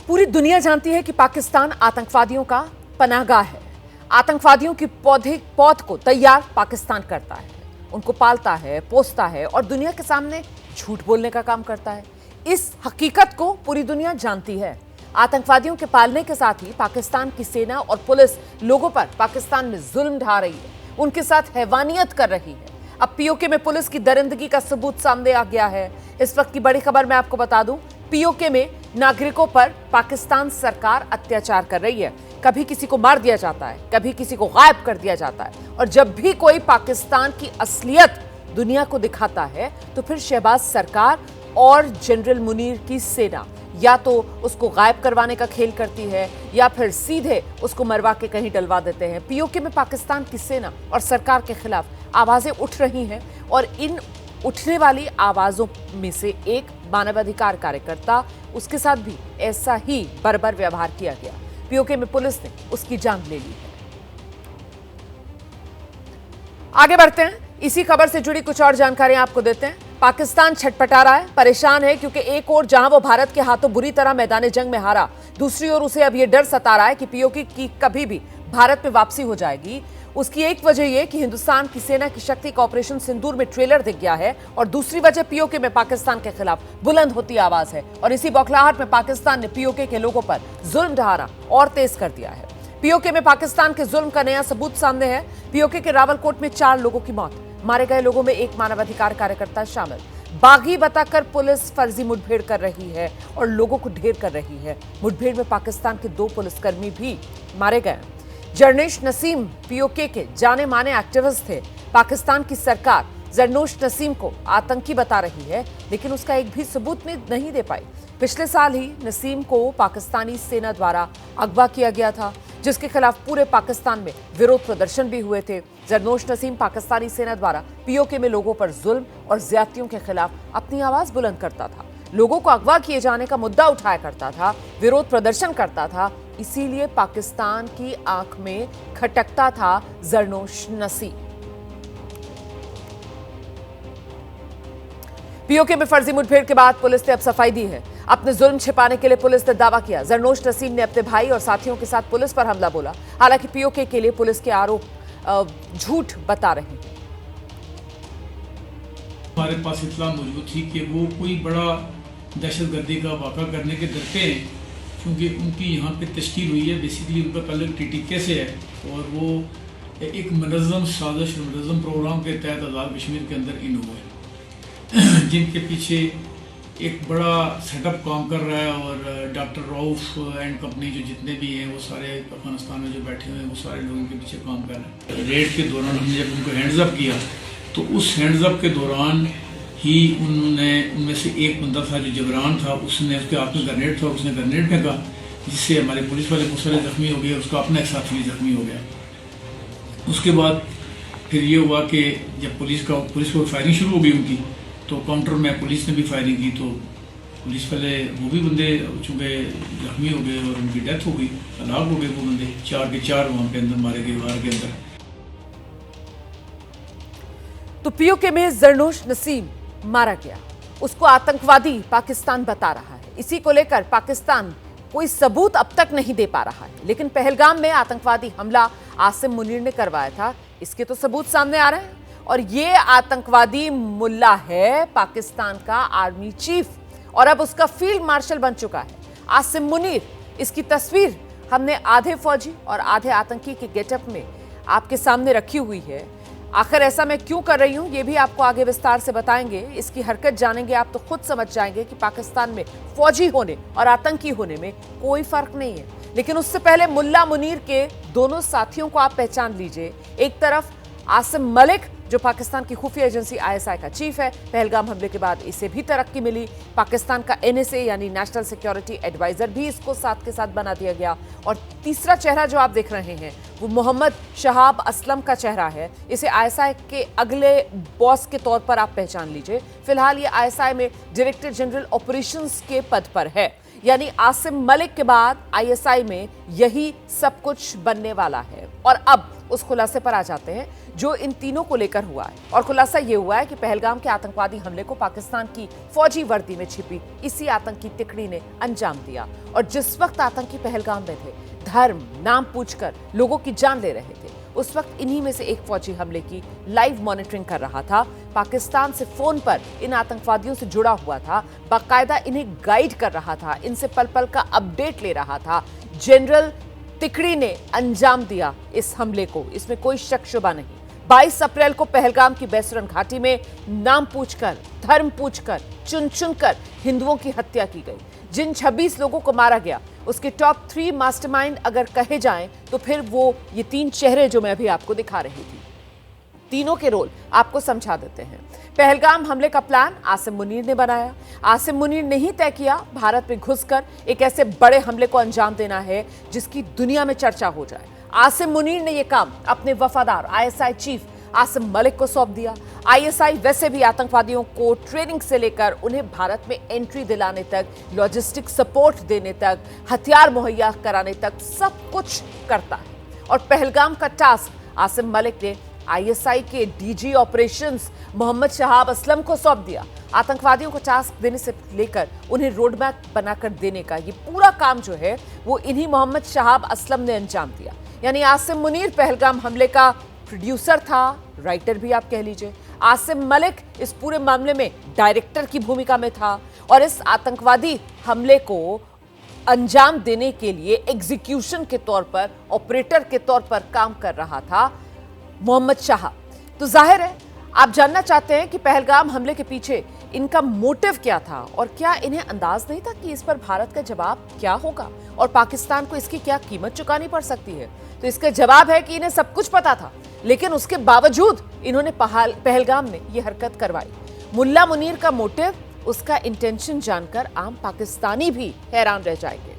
पूरी दुनिया जानती है कि पाकिस्तान आतंकवादियों का पनाहगाह है। आतंकवादियों की पौध को तैयार पाकिस्तान करता है, उनको पालता है, पोसता है और दुनिया के सामने झूठ बोलने का काम करता है। इस हकीकत को पूरी दुनिया जानती है। आतंकवादियों के पालने के साथ ही पाकिस्तान की सेना और पुलिस लोगों पर पाकिस्तान में जुल्म ढा रही है, उनके साथ हैवानियत कर रही है। अब पीओके में पुलिस की दरिंदगी का सबूत सामने आ गया है। इस वक्त की बड़ी खबर मैं आपको बता दूं, पीओके में नागरिकों पर पाकिस्तान सरकार अत्याचार कर रही है। कभी किसी को मार दिया जाता है, कभी किसी को गायब कर दिया जाता है और जब भी कोई पाकिस्तान की असलियत दुनिया को दिखाता है तो फिर शहबाज सरकार और जनरल मुनीर की सेना या तो उसको गायब करवाने का खेल करती है या फिर सीधे उसको मरवा के कहीं डलवा देते हैं। पीओके में पाकिस्तान की सेना और सरकार के खिलाफ आवाजें उठ रही हैं और इन उठने वाली आवाजों में से एक मानवाधिकार कार्यकर्ता, उसके साथ भी ऐसा ही बर्बर व्यवहार किया गया। पीओके में पुलिस ने उसकी जान ले ली है। आगे बढ़ते हैं, इसी खबर से जुड़ी कुछ और जानकारियां आपको देते हैं। पाकिस्तान छटपटा रहा है, परेशान है, क्योंकि एक ओर जहां वो भारत के हाथों बुरी तरह मैदान जंग में हारा, दूसरी ओर उसे अब यह डर सता रहा है कि पीओके की कभी भी भारत में वापसी हो जाएगी। उसकी एक वजह यह कि हिंदुस्तान की सेना की शक्ति का ऑपरेशन सिंदूर में ट्रेलर दिख गया है और दूसरी वजह पीओके में पाकिस्तान के खिलाफ बुलंद होती आवाज है। और इसी बौखलाहट में पाकिस्तान ने पीओके के लोगों पर जुल्म ढाना और तेज कर दिया है। पीओके में पाकिस्तान के जुल्म का नया सबूत सामने है। पीओके के रावलकोट में 4 लोगों की मौत, मारे गए लोगों में एक मानवाधिकार कार्यकर्ता शामिल। बागी बताकर पुलिस फर्जी मुठभेड़ कर रही है और लोगों को ढेर कर रही है। मुठभेड़ में पाकिस्तान के 2 पुलिसकर्मी भी मारे गए। जरनोश नसीम पीओके के जाने माने एक्टिविस्ट थे। पाकिस्तान की सरकार जरनोश नसीम को आतंकी बता रही है, लेकिन उसका एक भी सबूत नहीं दे पाई। पिछले साल ही नसीम को पाकिस्तानी सेना द्वारा अगवा किया गया था, जिसके खिलाफ पूरे पाकिस्तान में विरोध प्रदर्शन भी हुए थे। जरनोश नसीम पाकिस्तानी सेना द्वारा पीओके में लोगों पर जुल्म और ज्यादतियों के खिलाफ अपनी आवाज बुलंद करता था, लोगों को अगवा किए जाने का मुद्दा उठाया करता था, विरोध प्रदर्शन करता था। इसीलिए पाकिस्तान की आंख में खटकता था जरनोश नसीम। पीओके में फर्जी मुठभेड़ के बाद पुलिस ने अब सफाई दी है। अपने जुल्म छिपाने के लिए पुलिस ने दावा किया। जरनोश नसीम ने अपने भाई और साथियों के साथ पुलिस पर हमला बोला। हालांकि पीओके के लिए पुलिस के आरोप झूठ बता रहे हैं। हमारे पास इत्तला मौजूद थी कि वो कोई बड़ा दहशतगर्दी का वाक़ा करने के डरते हैं, क्योंकि उनकी यहाँ पे तश्कील हुई है। बेसिकली उनका ताल्लुक टीटीके से है और वो एक मनज़्ज़म साजिश, मनज़्ज़म प्रोग्राम के तहत आज़ाद कश्मीर के अंदर इन हुए, जिनके पीछे एक बड़ा सेटअप काम कर रहा है। और डॉक्टर रऊफ एंड कंपनी जो जितने भी हैं वो सारे अफगानिस्तान में जो बैठे हुए हैं वो सारे लोगों के पीछे काम कर रहे हैं। रेड के दौरान हमने जब उनको हैंड्स अप किया तो उस हैंड्स अप के दौरान ही उन्होंने, उनमें से एक बंदा था जो जबरान था, उसने, उसके हाथ में ग्रेनेड था, उसने ग्रेनेड फेंका, जिससे हमारे पुलिस वाले बहुत सारे जख्मी हो गए, उसका अपना एक साथी भी जख्मी हो गया। उसके बाद फिर ये हुआ कि जब पुलिस को फायरिंग शुरू हो गई उनकी, तो काउंटर में पुलिस ने भी फायरिंग की, तो पुलिस वाले वो भी बंदे चूँकि जख्मी हो गए और उनकी डेथ हो गई, हलाक हो गए वो बंदे, 4 के 4 वहाँ के अंदर मारे गए, वार के अंदर। तो पीओके में जरनोश नसीम मारा गया, उसको आतंकवादी पाकिस्तान बता रहा है। इसी को लेकर पाकिस्तान कोई सबूत अब तक नहीं दे पा रहा है, लेकिन पहलगाम में आतंकवादी हमला आसिम मुनीर ने करवाया था, इसके तो सबूत सामने आ रहे हैं। और ये आतंकवादी मुल्ला है पाकिस्तान का आर्मी चीफ और अब उसका फील्ड मार्शल बन चुका है आसिम मुनीर। इसकी तस्वीर हमने आधे फौजी और आधे आतंकी के गेटअप में आपके सामने रखी हुई है। आखिर ऐसा मैं क्यों कर रही हूं, ये भी आपको आगे विस्तार से बताएंगे। इसकी हरकत जानेंगे आप तो खुद समझ जाएंगे कि पाकिस्तान में फौजी होने और आतंकी होने में कोई फर्क नहीं है। लेकिन उससे पहले मुल्ला मुनीर के दोनों साथियों को आप पहचान लीजिए। एक तरफ आसिम मलिक, जो पाकिस्तान की खुफिया एजेंसी आईएसआई का चीफ है। पहलगाम हमले के बाद इसे भी तरक्की मिली, पाकिस्तान का एनएसए यानी नेशनल सिक्योरिटी एडवाइजर भी इसको साथ के साथ बना दिया गया। और तीसरा चेहरा जो आप देख रहे हैं वो मोहम्मद शहाब असलम का चेहरा है। इसे आईएसआई के अगले बॉस के तौर पर आप पहचान लीजिए। फिलहाल ये आईएसआई में डायरेक्टर जनरल ऑपरेशंस के पद पर है, यानी आसिम मलिक के बाद आईएसआई में यही सब कुछ बनने वाला है। और अब उस खुलासे पर आ जाते हैं जो इन तीनों को लेकर हुआ है। और खुलासा ये हुआ है कि पहलगाम के आतंकवादी हमले को पाकिस्तान की फौजी वर्दी में छिपी इसी आतंकी तिकड़ी ने अंजाम दिया। और जिस वक्त आतंकी पहलगाम में थे, धर्म नाम पूछकर लोगों की जान ले रहे थे, उस वक्त इन्हीं में से एक फौजी हमले की लाइव मॉनिटरिंग कर रहा था, पाकिस्तान से फोन पर इन आतंकवादियों से जुड़ा हुआ था, बाकायदा इन्हें गाइड कर रहा था, इनसे पल पल का अपडेट ले रहा था। जनरल तिकड़ी ने अंजाम दिया इस हमले को, इसमें कोई शक शुबा नहीं। 22 अप्रैल को पहलगाम की बैसरन घाटी में नाम पूछकर, धर्म पूछकर, चुन चुनकर हिंदुओं की हत्या की गई। जिन 26 लोगों को मारा गया उसके टॉप 3 मास्टरमाइंड अगर कहे जाएं तो फिर वो ये 3 चेहरे जो मैं अभी आपको दिखा रही थी, तीनों के रोल आपको समझा देते हैं। पहलगाम हमले का प्लान आसिम मुनीर ने बनाया। आसिम मुनीर ने ही तय किया भारत में घुसकर एक ऐसे बड़े हमले को अंजाम देना है जिसकी दुनिया में चर्चा हो जाए। आसिम मुनीर ने यह काम अपने वफादार आईएसआई चीफ आसिम मलिक को सौंप दिया। आईएसआई वैसे भी आतंकवादियों को ट्रेनिंग से लेकर उन्हें भारत में एंट्री दिलाने तक, लॉजिस्टिक सपोर्ट देने तक, हथियार मुहैया कराने तक सब कुछ करता है। और पहलगाम का टास्क आसिम मलिक ने आईएसआई के डीजी ऑपरेशंस मोहम्मद शहाब असलम को सौंप दिया। आतंकवादियों को टास्क देने से लेकर उन्हें रोड मैप बनाकर देने का ये पूरा काम जो है वो इन्हीं मोहम्मद शहाब असलम ने अंजाम दिया। यानी आसिम मुनीर पहलगाम हमले का प्रोड्यूसर था, राइटर भी आप कह लीजिए। आसिम मलिक इस पूरे मामले में डायरेक्टर की भूमिका में था और इस आतंकवादी हमले को अंजाम देने के लिए एग्जीक्यूशन के तौर पर, ऑपरेटर के तौर पर काम कर रहा था मोहम्मद शाह। तो जाहिर है आप जानना चाहते हैं कि पहलगाम हमले के पीछे इनका मोटिव क्या था और क्या इन्हें अंदाज नहीं था कि इस पर भारत का जवाब क्या होगा और पाकिस्तान को इसकी क्या कीमत चुकानी पड़ सकती है। तो इसका जवाब है कि इन्हें सब कुछ पता था, लेकिन उसके बावजूद इन्होंने पहलगाम में यह हरकत करवाई। मुल्ला मुनीर का मोटिव, उसका इंटेंशन जानकर आम पाकिस्तानी भी हैरान रह जाएंगे।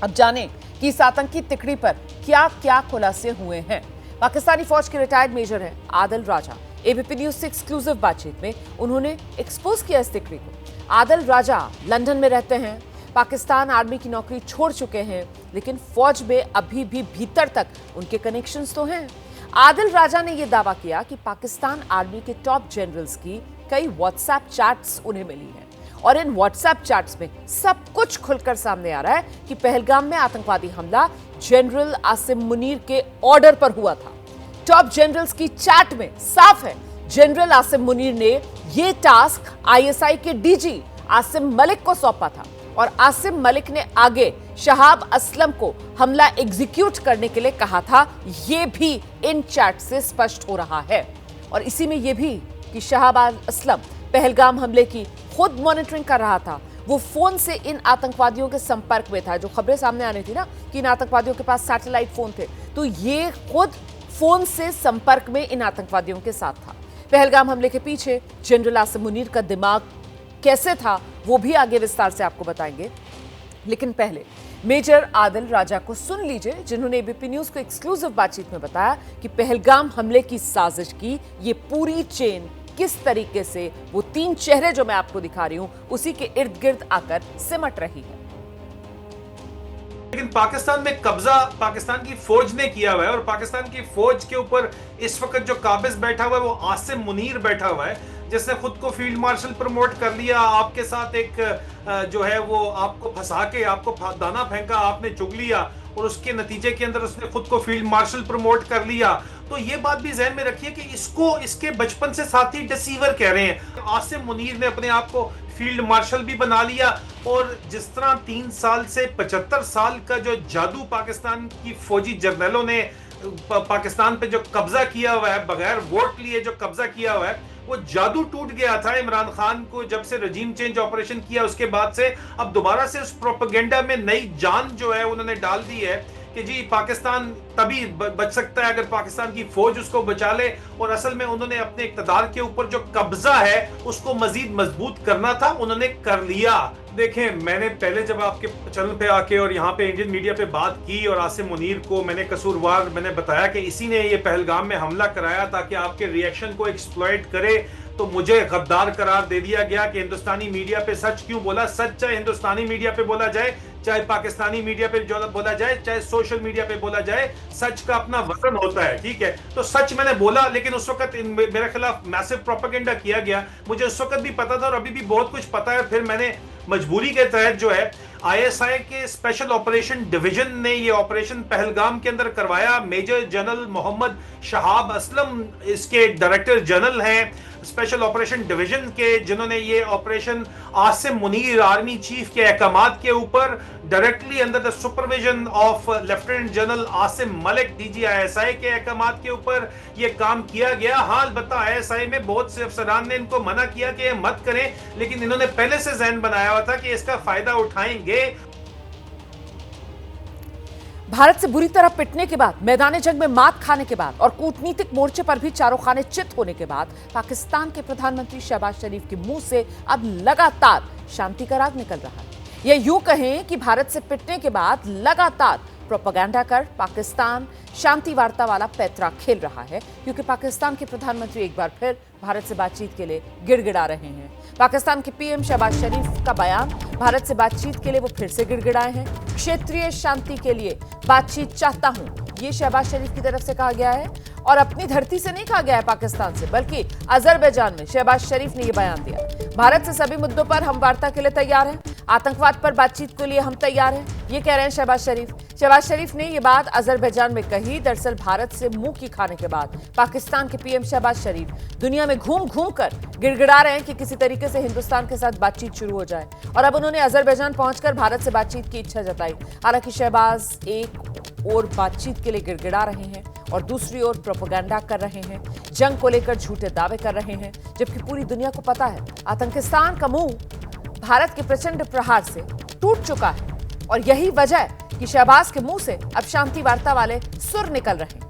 अब जानें कि इस आतंकी तिकड़ी पर क्या क्या खुलासे हुए हैं। पाकिस्तानी फौज के रिटायर्ड मेजर हैं आदिल राजा। एबीपी न्यूज से एक्सक्लूसिव बातचीत में उन्होंने एक्सपोज किया इस तिकड़ी को। आदिल राजा लंदन में रहते हैं, पाकिस्तान आर्मी की नौकरी छोड़ चुके हैं, लेकिन फौज में अभी भी भीतर तक उनके कनेक्शंस तो हैं। आदिल राजा ने यह दावा किया कि पाकिस्तान आर्मी के टॉप जनरल्स की कई व्हाट्सएप चैट्स उन्हें मिली हैं और इन व्हाट्सएप चैट्स में सब कुछ खुलकर सामने आ रहा है कि पहलगाम में आतंकवादी हमला जनरल आसिम मुनीर के ऑर्डर पर हुआ था। टॉप जनरल्स की चैट में साफ है जनरल आसिम मुनीर ने यह टास्क आईएसआई के डीजी आसिम मलिक को सौंपा था और आसिम मलिक ने आगे शहाब असलम को हमला एग्जीक्यूट करने के लिए कहा था। यह भी इन चैट से स्पष्ट हो रहा है और इसी में यह भी कि शहाब असलम पहलगाम हमले की खुद मॉनिटरिंग कर रहा था। वो फोन से इन आतंकवादियों के संपर्क में था। जो खबरें सामने आ रही थी ना कि इन आतंकवादियों के पास सैटेलाइट फोन थे, तो ये खुद फोन से संपर्क में इन आतंकवादियों के साथ था। पहलगाम हमले के पीछे जनरल आसिम मुनीर का दिमाग कैसे था वो भी आगे विस्तार से आपको बताएंगे, लेकिन पहले मेजर आदिल राजा को सुन लीजिए, जिन्होंने एबीपी न्यूज को एक्सक्लूसिव बातचीत में बताया कि पहलगाम हमले की साजिश की ये पूरी चेन किस तरीके से वो 3 चेहरे जो मैं आपको दिखा रही हूं उसी के इर्द गिर्द आकर सिमट रही है। लेकिन पाकिस्तान में कब्जा पाकिस्तान की फौज ने किया हुआ है और पाकिस्तान की फौज के ऊपर इस वक्त जो काबिज बैठा हुआ है वो आसिम मुनीर बैठा हुआ है, जिसने खुद को फील्ड मार्शल प्रमोट कर लिया। आपके साथ एक जो है वो आपको फंसा के आपको दाना फेंका, आपने चुग लिया और उसके नतीजे के अंदर उसने खुद को फील्ड मार्शल प्रमोट कर लिया। तो ये बात भी ज़हन में रखिए कि इसको इसके बचपन से साथी डिसीवर कह रहे हैं। आसिम मुनीर ने अपने आप को फील्ड मार्शल भी बना लिया और जिस तरह 3 साल से 75 साल का जो जादू पाकिस्तान की फौजी जर्नलों ने पाकिस्तान पे जो कब्जा किया हुआ है, बगैर वोट लिए जो कब्जा किया हुआ है, वो जादू टूट गया था इमरान खान को जब से रजीम चेंज ऑपरेशन किया उसके बाद से। अब दोबारा से उस प्रोपेगेंडा में नई जान जो है उन्होंने डाल दी है कि जी पाकिस्तान तभी बच सकता है अगर पाकिस्तान की फौज उसको बचा ले। और असल में उन्होंने अपने इक़्तिदार के ऊपर जो कब्जा है उसको मजीद मजबूत करना था, उन्होंने कर लिया। देखें, मैंने पहले जब आपके चैनल पे आके और यहाँ पे इंडियन मीडिया पे बात की और आसिम मुनीर को मैंने कसूरवार मैंने बताया कि इसी ने ये पहलगाम में हमला कराया ताकि आपके रिएक्शन को एक्सप्लॉइट करे, तो मुझे गद्दार करार दे दिया गया कि हिंदुस्तानी मीडिया पे सच क्यों बोला। सच चाहे हिंदुस्तानी मीडिया पे बोला जाए चाहे पाकिस्तानी मीडिया पे जो बोला जाए, चाहे सोशल मीडिया पे बोला जाए, सच का अपना वजन होता है, ठीक है। तो सच मैंने बोला, लेकिन उस वक्त मेरे खिलाफ मैसिव प्रोपेगेंडा किया गया। मुझे उस वक्त भी पता था और अभी भी बहुत कुछ पता है। फिर मैंने मजबूरी के तहत जो है आईएसआई के स्पेशल ऑपरेशन डिवीजन ने ये ऑपरेशन पहलगाम के अंदर करवाया। मेजर जनरल मोहम्मद शहाब असलम इसके डायरेक्टर जनरल हैं स्पेशल ऑपरेशन डिवीजन के, जिन्होंने ये operation Asim Munir army chief के अहकामात के ऊपर directly under the supervision of lieutenant general Asim Malik DG ISI के अहकामात के ऊपर ये काम किया गया। हाँ, अलबत्ता आईएसआई में बहुत से अफसरान ने इनको मना किया कि ये मत करें, लेकिन इन्होंने पहले से जहन बनाया हुआ था कि इसका फायदा उठाएंगे। भारत से बुरी तरह पिटने के बाद, मैदान जंग में मात खाने के बाद और कूटनीतिक मोर्चे पर भी चारों खाने चित होने के बाद पाकिस्तान के प्रधानमंत्री शहबाज शरीफ के मुंह से अब लगातार शांति का राग निकल रहा है। या यूं कहें कि भारत से पिटने के बाद लगातार प्रोपेगेंडा कर पाकिस्तान शांति वार्ता वाला पैतरा खेल रहा है, क्योंकि पाकिस्तान के प्रधानमंत्री एक बार फिर भारत से बातचीत के लिए गिड़गिड़ा रहे हैं। पाकिस्तान के पीएम शहबाज शरीफ का बयान, भारत से बातचीत के लिए वो फिर से गिड़गिड़ाए हैं। क्षेत्रीय शांति के लिए बातचीत चाहता हूं, ये शहबाज शरीफ की तरफ से कहा गया है। और अपनी धरती से नहीं कहा गया है पाकिस्तान से, बल्कि अजरबैजान में शहबाज शरीफ ने यह बयान दिया। भारत से सभी मुद्दों पर हम वार्ता के लिए तैयार हैं, आतंकवाद पर बातचीत के लिए हम तैयार हैं, ये कह रहे हैं शहबाज शरीफ। शहबाज शरीफ ने यह बात अजरबैजान में कही। दरअसल भारत से मुंह की खाने के बाद पाकिस्तान के पीएम शहबाज शरीफ दुनिया में घूम घूम कर गिड़गिड़ा रहे हैं कि किसी तरीके से हिंदुस्तान के साथ बातचीत शुरू हो जाए। और अब उन्होंने अजरबैजान पहुंचकर भारत से बातचीत की इच्छा जताई। हालांकि शहबाज एक और बातचीत के लिए गिड़गिड़ा रहे हैं और दूसरी ओर प्रोपेगेंडा कर रहे हैं, जंग को लेकर झूठे दावे कर रहे हैं, जबकि पूरी दुनिया को पता है आतंकिस्तान का मुंह भारत के प्रचंड प्रहार से टूट चुका है। और यही वजह है कि शहबाज के मुंह से अब शांति वार्ता वाले सुर निकल रहे हैं।